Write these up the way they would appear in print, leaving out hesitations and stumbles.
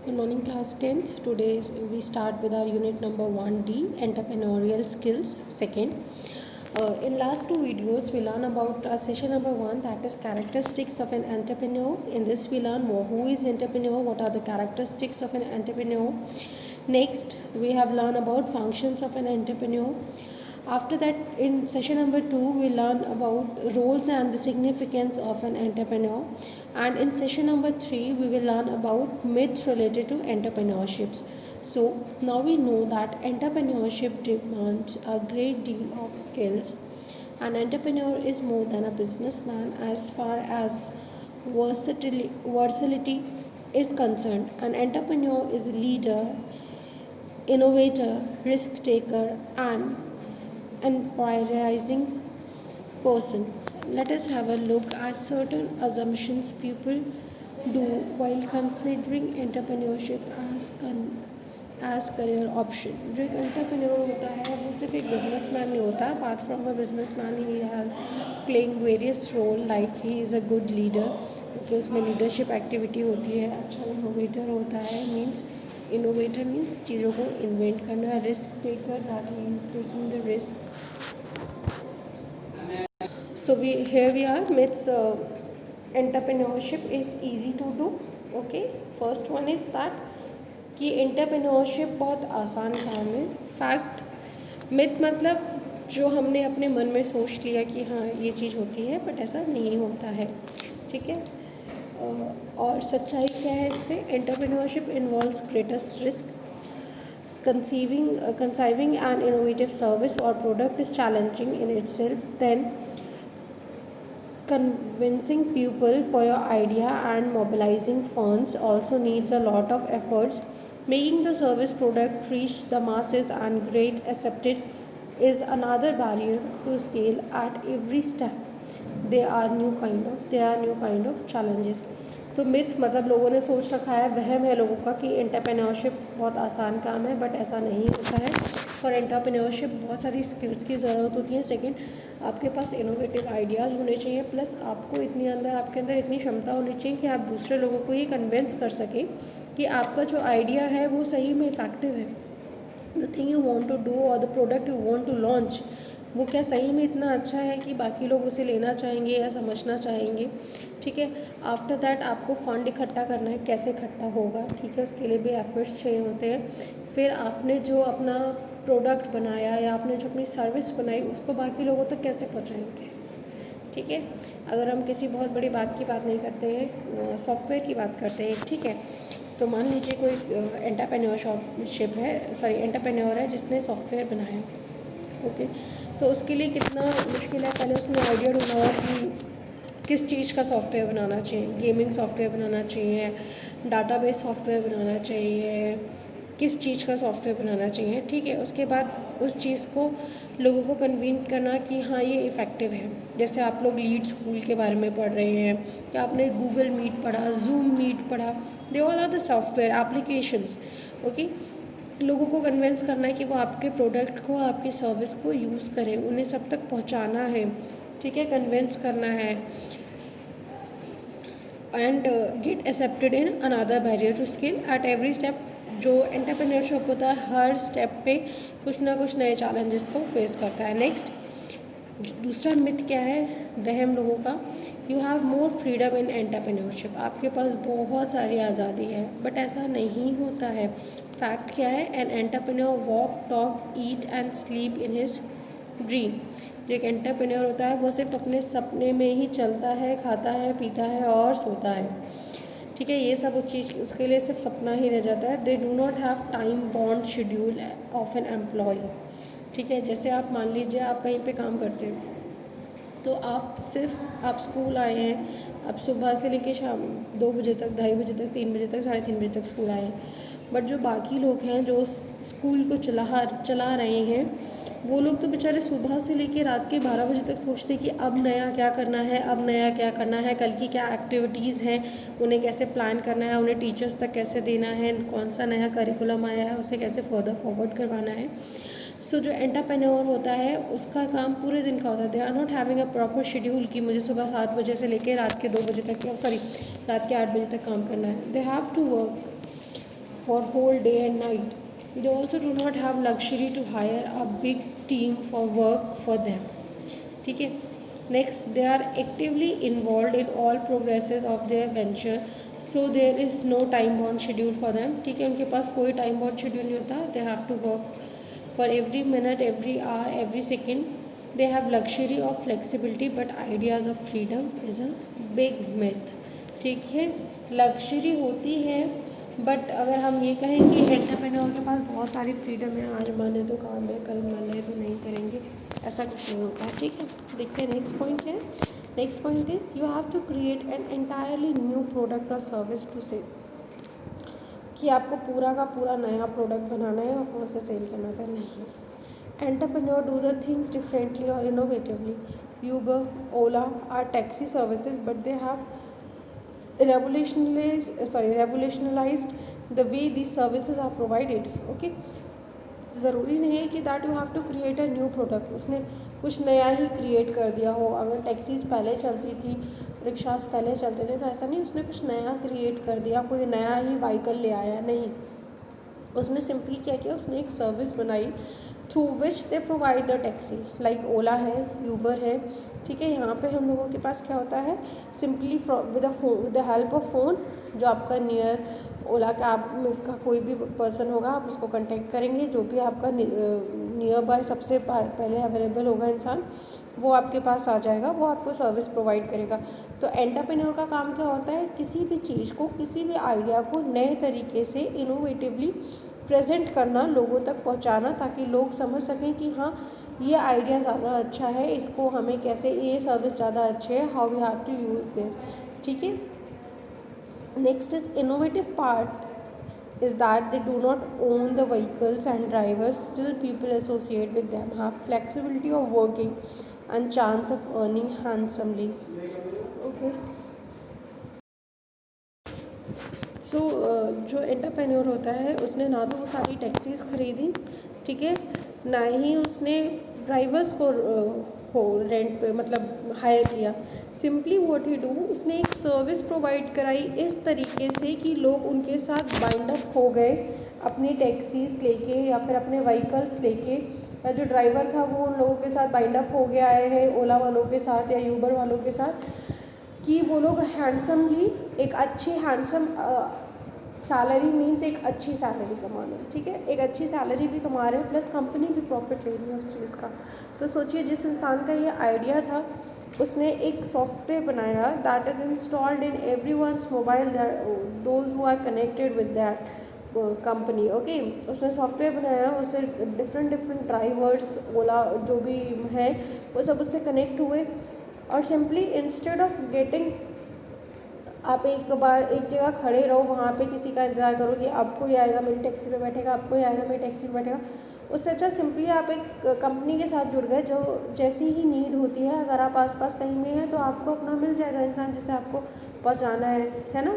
Good morning, class 10th. Today we start with our unit number 1D, entrepreneurial skills. Second, in last two videos we learn about session number 1, that is characteristics of an entrepreneur. In this we learn who is entrepreneur, what are the characteristics of an entrepreneur. Next we have learned about functions of an entrepreneur. After that, in session number 2, we learn about roles and the significance of an entrepreneur. And in session number 3, we will learn about myths related to entrepreneurships. So now we know that entrepreneurship demands a great deal of skills. An entrepreneur is more than a businessman as far as versatility is concerned. An entrepreneur is a leader, innovator, risk taker, and prioritizing person. Let us have a look at certain assumptions people do while considering entrepreneurship as career option. जो एक entrepreneur होता है वो सिर्फ एक businessman नहीं होता. Apart from a businessman he has playing various role, like he is a good leader क्योंकि उसमें लीडरशिप एक्टिविटी होती है. अच्छा इनोवेटर होता है, मीन्स इनोवेटर मीन्स चीज़ों को इन्वेंट करना. Risk taker, that he is taking the risk. So here we are. Myths. Entrepreneurship is easy to do. Okay. First one is that कि एंटरप्रेन्योरशिप बहुत आसान काम है. फैक्ट. मिथ मतलब जो हमने अपने मन में सोच लिया कि हाँ ये चीज़ होती है, बट ऐसा नहीं होता है. ठीक है. और सच्चाई क्या है इस पर? Entrepreneurship involves greatest risk. Conceiving an innovative service or product is challenging in itself. Then convincing people for your idea and mobilizing funds also needs a lot of efforts. Making the service product reach the masses and get accepted is another barrier to scale at every step. There are new kind of challenges. तो myth मतलब लोगों ने सोच रखा है, वहम है लोगों का कि एंटरप्रेन्योरशिप बहुत आसान काम है, बट ऐसा नहीं होता है. फॉर एंटरप्रेन्योरशिप बहुत सारी स्किल्स की ज़रूरत होती है. सेकंड, आपके पास इनोवेटिव आइडियाज़ होने चाहिए, प्लस आपको आपके अंदर इतनी क्षमता होनी चाहिए कि आप दूसरे लोगों को ये कन्विंस कर सकें कि आपका जो आइडिया है वो सही में इफेक्टिव है. The thing you want to do और the product you want to launch, वो क्या सही में इतना अच्छा है कि बाकी लोग उसे लेना चाहेंगे या समझना चाहेंगे. ठीक है. आफ्टर दैट आपको फ़ंड इकट्ठा करना है. कैसे इकट्ठा होगा? ठीक है, उसके लिए भी एफर्ट्स चाहिए होते हैं. फिर आपने जो अपना प्रोडक्ट बनाया या आपने जो अपनी सर्विस बनाई उसको बाकी लोगों तक कैसे पहुंचाएंगे. ठीक है. अगर हम किसी बहुत बड़ी बात की बात नहीं करते हैं, सॉफ्टवेयर की बात करते हैं. ठीक है. तो मान लीजिए कोई एंटरप्रेन्योर है जिसने सॉफ्टवेयर बनाया. ओके. तो उसके लिए कितना मुश्किल है. पहले उसमें आइडिया ढूंढना होगा कि किस चीज़ का सॉफ्टवेयर बनाना चाहिए. गेमिंग सॉफ्टवेयर बनाना चाहिए, डाटाबेस सॉफ्टवेयर बनाना चाहिए, किस चीज़ का सॉफ्टवेयर बनाना चाहिए. ठीक है. उसके बाद उस चीज़ को लोगों को कन्विंस करना कि हाँ ये इफ़ेक्टिव है. जैसे आप लोग लीड स्कूल के बारे में पढ़ रहे हैं, या आपने गूगल मीट पढ़ा, जूम मीट पढ़ा, they all are the software applications. Okay. लोगों को कन्विंस करना है कि वो आपके प्रोडक्ट को, आपकी सर्विस को यूज़ करें, उन्हें सब तक पहुंचाना है. ठीक है. कन्विंस करना है and get accepted in another barrier to skill at every step. जो एंटरप्रेन्योरशिप होता है हर स्टेप पे कुछ ना कुछ नए चैलेंजेस को फेस करता है. नेक्स्ट, दूसरा मिथ क्या है वहम लोगों का? You have more freedom in entrepreneurship. आपके पास बहुत सारी आज़ादी है, बट ऐसा नहीं होता है. फैक्ट क्या है? An entrepreneur walk, talk, eat and sleep in his dream. जो एक एंटरप्रेन्योर होता है वो सिर्फ अपने सपने में ही चलता है, खाता है, पीता है और सोता है. ठीक है. ये सब उसके लिए सिर्फ सपना ही रह जाता है. They do not have time bond schedule of an employ. ठीक है. जैसे आप मान लीजिए आप कहीं पे काम करते हो, तो आप स्कूल आए हैं, आप सुबह से लेकर शाम 2 बजे तक, 2:30 बजे तक, 3 बजे तक, 3:30 बजे तक स्कूल आए हैं. बट जो बाकी लोग हैं जो स्कूल को चला रहे हैं, वो लोग तो बेचारे सुबह से लेकर रात के 12 बजे तक सोचते हैं कि अब नया क्या करना है, अब नया क्या करना है, कल की क्या एक्टिविटीज़ हैं, उन्हें कैसे प्लान करना है, उन्हें टीचर्स तक कैसे देना है, कौन सा नया करिकुलम आया है उसे कैसे फर्दर फॉरवर्ड करवाना है. सो जो एंटरप्रेन्योर होता है उसका काम पूरे दिन का होता है. They are not having a proper schedule कि मुझे सुबह 7 बजे से लेकर रात के 2 बजे तक, रात के 8 बजे तक काम करना है. They have to work for whole day and night. They also do not have luxury to hire a big team for work for them. ठीक है. Next, they are actively involved in all progresses of their venture, so there is no time bound schedule for them. ठीक है, उनके पास कोई time bound schedule नहीं होता. They have to work for every minute, every hour, every second. They have luxury of flexibility, but ideas of freedom is a big myth. ठीक है, luxury होती है, बट अगर हम ये कहें कि एंटरप्रेन्योर के पास बहुत सारी फ्रीडम है, आज माने तो काम है, कल माने तो नहीं करेंगे, ऐसा कुछ नहीं होता है. ठीक है, देखते हैं नेक्स्ट पॉइंट है. Next point is you have to create an entirely new product और सर्विस टू सेल. कि आपको पूरा का पूरा नया प्रोडक्ट बनाना है और फिर उसे सेल करना था. नहीं, entrepreneur do the things differently और innovatively. Uber, Ola are taxi services, but they have revolutionized the way these services are provided. Okay, ज़रूरी नहीं है कि that you have to create a new product. उसने कुछ नया ही क्रिएट कर दिया हो. अगर टैक्सीज़ पहले चलती थी, रिक्शास पहले चलते थे, तो ऐसा नहीं उसने कुछ नया क्रिएट कर दिया, कोई नया ही व्हीकल ले आया. नहीं, उसने सिंपली क्या किया, उसने एक सर्विस बनाई through which they provide the taxi. Like Ola है, यूबर है. ठीक है, यहाँ पे हम लोगों के पास क्या होता है, simply with the help of phone, जो आपका नियर ओला कैब का कोई भी पर्सन होगा, आप उसको कांटेक्ट करेंगे. जो भी आपका नियर बाय सबसे पहले अवेलेबल होगा इंसान, वो आपके पास आ जाएगा, वो आपको सर्विस प्रोवाइड करेगा. तो एंटरप्रेन्योर का काम क्या होता है, किसी भी चीज़ को, किसी भी आइडिया को नए तरीके से इनोवेटिवली प्रेजेंट करना, लोगों तक पहुंचाना, ताकि लोग समझ सकें कि हाँ ये आइडिया ज़्यादा अच्छा है, इसको हमें कैसे, ये सर्विस ज़्यादा अच्छी है, how we have to use there. ठीक है. Next is innovative part is that they do not own the vehicles and drivers, still people associate with them have flexibility of working and chance of earning handsomely. Okay, so जो entrepreneur होता है, उसने ना तो वो सारी taxis खरीदी, ठीक है, ना ही उसने ड्राइवर्स को रेंट पे मतलब हायर किया. सिंपली व्हाट ही डू, उसने एक सर्विस प्रोवाइड कराई इस तरीके से कि लोग उनके साथ बाइंड अप हो गए, अपनी टैक्सीज़ लेके या फिर अपने व्हीकल्स लेके, या जो ड्राइवर था वो उन लोगों के साथ बाइंड अप हो गया है, ओला वालों के साथ या यूबर वालों के साथ, कि वो लोग हैंडसमली एक अच्छी हैंडसम सैलरी मीन्स एक अच्छी सैलरी कमा रहे हैं. ठीक है, एक अच्छी सैलरी भी कमा रहे हैं, प्लस कंपनी भी प्रॉफिट ले रही है उस चीज़ का. तो सोचिए, जिस इंसान का ये आइडिया था, उसने एक सॉफ्टवेयर बनाया that is installed in everyone's mobile, those who are connected with that company. Okay, उसने सॉफ्टवेयर बनाया, उससे डिफरेंट ड्राइवर्स, ओला जो भी हैं, वो सब उससे कनेक्ट हुए. और सिंपली इंस्टेड ऑफ गेटिंग, आप एक बार एक जगह खड़े रहो, वहाँ पे किसी का इंतज़ार करो कि आपको ही आएगा मेरी टैक्सी पे बैठेगा, आपको ही आएगा मेरी टैक्सी पे बैठेगा. उससे अच्छा सिंपली आप एक कंपनी के साथ जुड़ गए, जो जैसी ही नीड होती है, अगर आप आसपास कहीं में हैं तो आपको अपना मिल जाएगा इंसान जिसे आपको पहुँचाना है ना,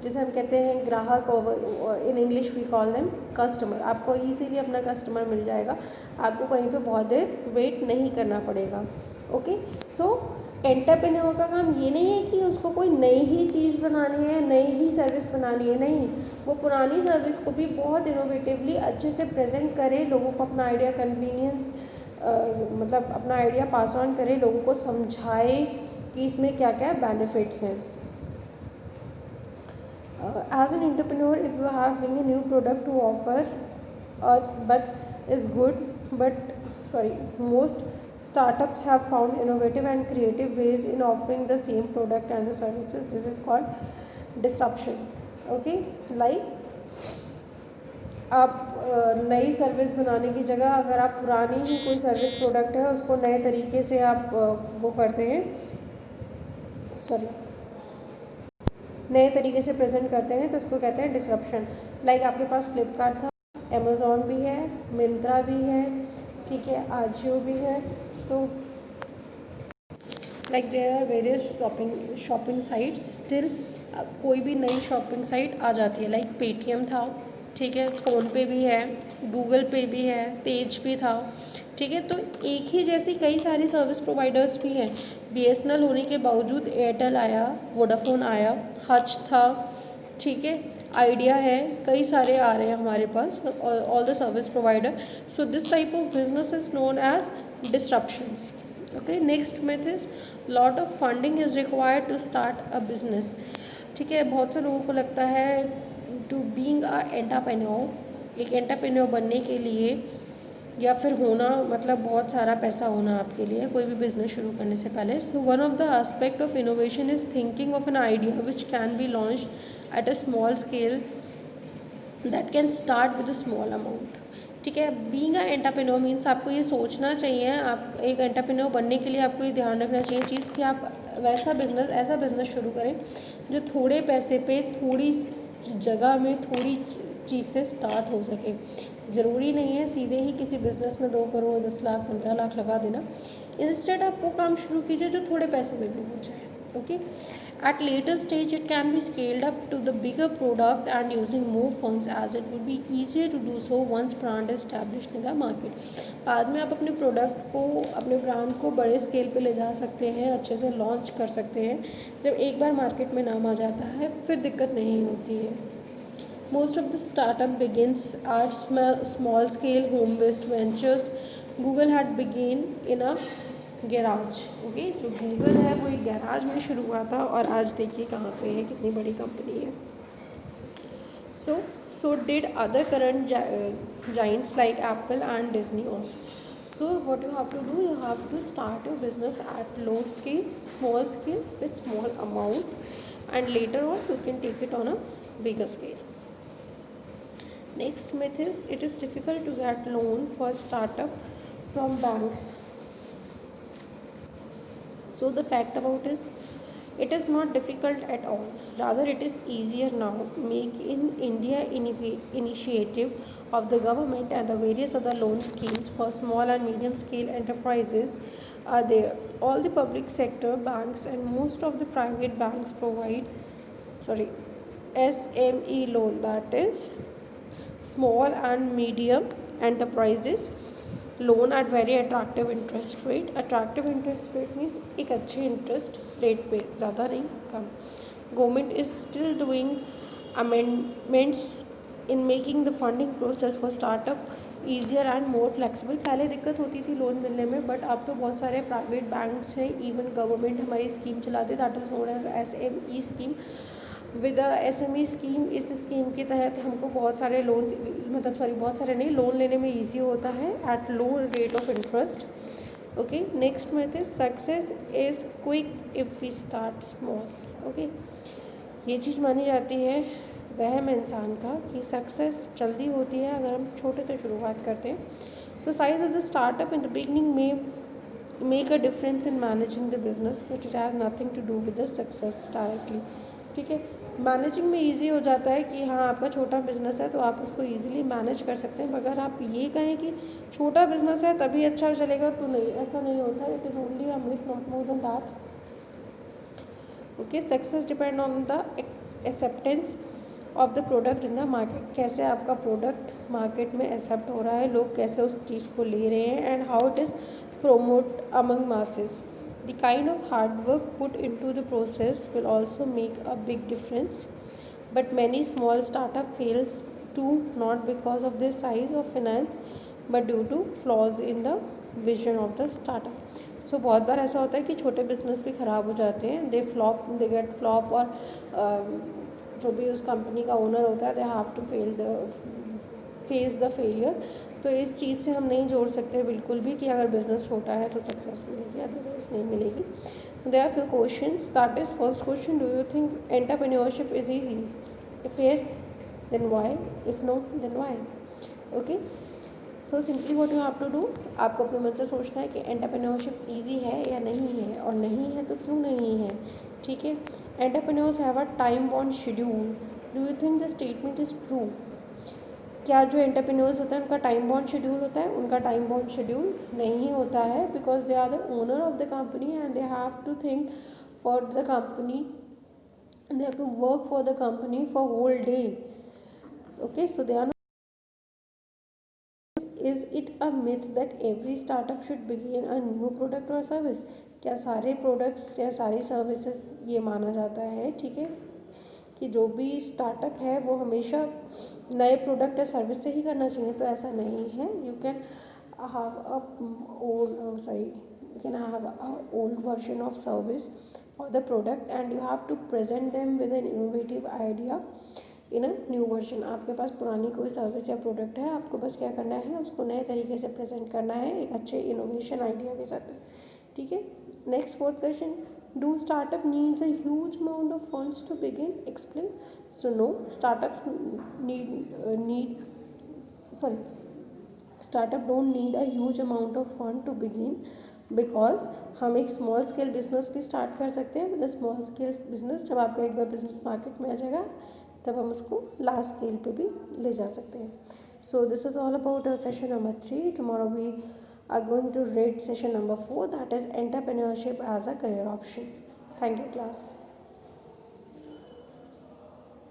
जिसे हम कहते हैं ग्राहक, और in English we call them customer. आपको ईजीली अपना कस्टमर मिल जाएगा, आपको कहीं पे बहुत देर वेट नहीं करना पड़ेगा. ओके, सो एंटरप्रेन्योर का काम ये नहीं है कि उसको कोई नई ही चीज़ बनानी है, नई ही सर्विस बनानी है. नहीं, वो पुरानी सर्विस को भी बहुत इनोवेटिवली अच्छे से प्रेजेंट करे, लोगों को अपना आइडिया मतलब अपना आइडिया पास ऑन करे, लोगों को समझाए कि इसमें क्या क्या बेनिफिट्स हैं. As an entrepreneur, if you are having a new product to offer, most startups have found innovative and creative ways in offering the same product and the services. This is called disruption. Okay, like आप नई service बनाने की जगह, अगर आप पुरानी ही कोई service product है उसको नए तरीके से आप वो करते हैं, नए तरीके से प्रेजेंट करते हैं, तो उसको कहते हैं डिसरप्शन. लाइक आपके पास फ्लिपकार्ट था, अमेज़ॉन भी है, मिंत्रा भी है, ठीक है, आजियो भी है. तो like there are various shopping sites. Still कोई भी नई शॉपिंग साइट आ जाती है, लाइक पेटीएम था, ठीक है, फ़ोनपे भी है, गूगल पे भी है, पेज भी था. ठीक है, तो एक ही जैसी कई सारी सर्विस प्रोवाइडर्स भी हैं. BSNL होने के बावजूद एयरटेल आया, वोडाफोन आया, हच था, ठीक है, आइडिया है, कई सारे आ रहे हैं हमारे पास, all the service provider. So this type of business is known as disruptions. Okay, next myth is lot of funding is required to start a business. ठीक है, बहुत से लोगों को लगता है टू बीइंग अ एंटरप्रेन्योर, एक एंटरप्रेन्योर बनने के लिए या फिर होना मतलब बहुत सारा पैसा होना आपके लिए कोई भी बिजनेस शुरू करने से पहले. So one of the aspect of innovation is thinking of an idea which can be launch at a small scale that can start with a small amount. ठीक है, बीइंग अ एंटरप्रेन्योर मीन्स आपको ये सोचना चाहिए, आप एक entrepreneur बनने के लिए आपको ये ध्यान रखना चाहिए चीज़ कि आप ऐसा बिजनेस शुरू करें जो थोड़े पैसे पे थोड़ी जगह में थोड़ी चीज़ से स्टार्ट हो सके. ज़रूरी नहीं है सीधे ही किसी बिज़नेस में 2 करोड़ 10 लाख 15 लाख लगा देना. इंस्टेड आप वो काम शुरू कीजिए जो थोड़े पैसों में भी हो जाए. Okay, at later stage it can be scaled up to the bigger product and using more funds as it will be easier to do so once brand established in the market. बाद में आप अपने product को, अपने brand को बड़े scale पे ले जा सकते हैं, अच्छे से लॉन्च कर सकते हैं. जब एक बार मार्केट में नाम आ जाता है फिर दिक्कत नहीं होती है. Most of the startup begins at small scale home based ventures. Google had begun in a garage. Okay, जो गूगल है वो एक गैराज में शुरू हुआ था और आज देखिए कहाँ पे है, कितनी बड़ी कंपनी है. So did other current giants like Apple and Disney also. So what you have to do, you have to start your business at low scale, small scale with small amount, and later on you can take it on a bigger scale. Next myth is it is difficult to get loan for startup from banks. So the fact about is it is not difficult at all. Rather it is easier now. Make in India initiative of the government and the various other loan schemes for small and medium scale enterprises are there. All the public sector banks and most of the private banks provide SME loan, that is small and medium enterprises loan at very attractive interest rate. Attractive interest rate means एक अच्छे interest rate पे, ज़्यादा नहीं कम. Government is still doing amendments in making the funding process for startup easier and more flexible. पहले दिक्कत होती थी लोन मिलने में, बट अब तो बहुत सारे प्राइवेट बैंक्स हैं, इवन गवर्नमेंट हमारी स्कीम चलाती है that is known as SME scheme. With SME scheme, इस स्कीम के तहत हमको बहुत सारे लोन्स बहुत सारे नहीं, लोन लेने में ईजी होता है at low rate of interest. Okay, next myth is success is quick if we start small. Okay, ये चीज़ मानी जाती है वहम इंसान का कि सक्सेस जल्दी होती है अगर हम छोटे से शुरुआत करते हैं. So size of the startup in the beginning में make a difference in managing the business but it has nothing to do with the success directly. ठीक है, मैनेजिंग में इजी हो जाता है कि हाँ आपका छोटा बिजनेस है तो आप उसको इजीली मैनेज कर सकते हैं. अगर आप ये कहें कि छोटा बिजनेस है तभी अच्छा चलेगा तो नहीं, ऐसा नहीं होता. It is only a myth, not more than that. Okay, success depend on the acceptance of the product in the market. कैसे आपका प्रोडक्ट मार्केट में एक्सेप्ट हो रहा है, लोग कैसे उस चीज़ को ले रहे हैं, and how it is promote among masses. The kind of hard work put into the process will also make a big difference. But many small startup fails too, not because of their size or finance, but due to flaws in the vision of the startup. So बहुत बार ऐसा होता है कि छोटे business भी ख़राब हो जाते हैं. दे गेट फ्लॉप, और जो भी उस कंपनी का ओनर होता है they have to face the failure. तो इस चीज़ से हम नहीं जोड़ सकते बिल्कुल भी कि अगर बिज़नेस छोटा है तो सक्सेस मिलेगी, अदरवाइज नहीं मिलेगी. There are few questions. That is first question, do you think entrepreneurship is easy? If yes then why, if no then why. Okay, so simply what you have to do, आपको अपने मन से सोचना है कि entrepreneurship easy है या नहीं है, और नहीं है तो क्यों नहीं है. ठीक है, entrepreneurs have a time bound schedule. Do you think the statement is true? क्या जो एंटरप्रेन्योर्स होता है उनका टाइम बाउंड शेड्यूल होता है? उनका टाइम बाउंड शेड्यूल नहीं होता है, because they are the owner of the company and they have to think for the company, they have to work for the company for whole day. Okay, so they are. Is it a myth that every startup should begin a new product और service? क्या सारे products या सारी services ये माना जाता है? ठीक है, कि जो भी स्टार्टअप है वो हमेशा नए प्रोडक्ट या सर्विस से ही करना चाहिए, तो ऐसा नहीं है. You can have a you can have a old version of service or the product and you have to present them with an innovative idea in a new version. आपके पास पुरानी कोई सर्विस या प्रोडक्ट है, आपको बस क्या करना है, उसको नए तरीके से प्रेजेंट करना है एक अच्छे इनोवेशन आइडिया के साथ. ठीक है. Next fourth question, do startup needs a huge amount of funds to begin, explain. So no, startups need sorry startup don't need a huge amount of fund to begin because हम एक small scale business भी start कर सकते हैं. With small scale business, जब आपका एक बार business market में आ जाएगा तब हम उसको लार्ज स्केल पे भी ले जा सकते हैं. So this is all about session number 3. Tomorrow we are going to read session number 4, that is entrepreneurship as a career option. Thank you class.